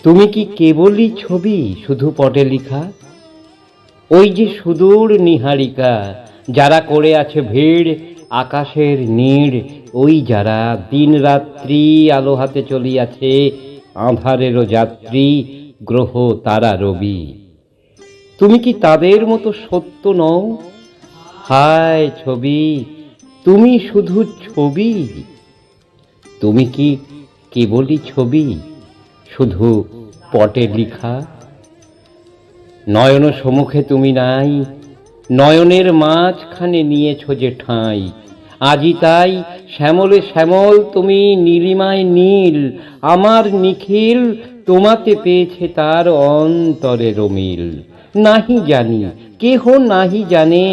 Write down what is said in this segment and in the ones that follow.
তুমি কি কেবলই ছবি শুধু পটে লিখা? ওই যে সুদূর নিহারিকা, যারা করে আছে ভিড় আকাশের নীড়, ওই যারা দিন রাত্রি আলো হাতে চলিয়াছে, আঁধারেরও যাত্রী গ্রহ তারা রবি। তুমি কি তাদের মতো সত্য নও? হায় ছবি, তুমি শুধু ছবি। তুমি কি কেবলই ছবি শুধু পটে লিখা? নয়ন সম্মুখে তুমি নাই, নয়নের মাঝখানে নিয়েছ যে ঠাঁই। আজি তাই শ্যামলে শ্যামল তুমি, নীলিমায় নীল। আমার নিখিল তোমাতে পেয়েছে তার অন্তরের মিল। নাহি জানি, কেহ নাহি জানে,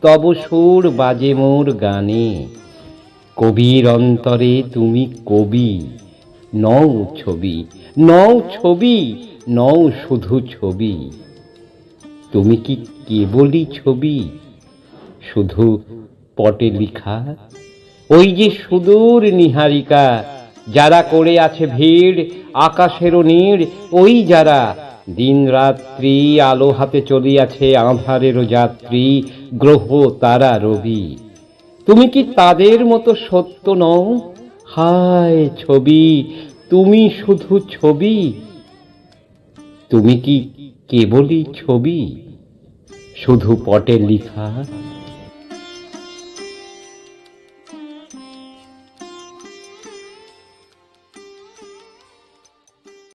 তব সুর বাজে মোর গানে। কবির অন্তরে তুমি কবি, নও ছবি, নও ছবি, নও শুধু ছবি। তুমি কি কেবলই ছবি শুধু পটে লিখা? ওই যে সুদূর নিহারিকা, যারা করে আছে ভিড় আকাশেরও নীড়, ওই যারা দিন রাত্রি আলো হাতে চলিয়াছে, আঁধারেরও যাত্রী গ্রহ তারা রবি। তুমি কি তাদের মতো সত্য নও? হায় ছবি, তুমি শুধু ছবি। তুমি কি কেবলই ছবি শুধু পটে লিখা?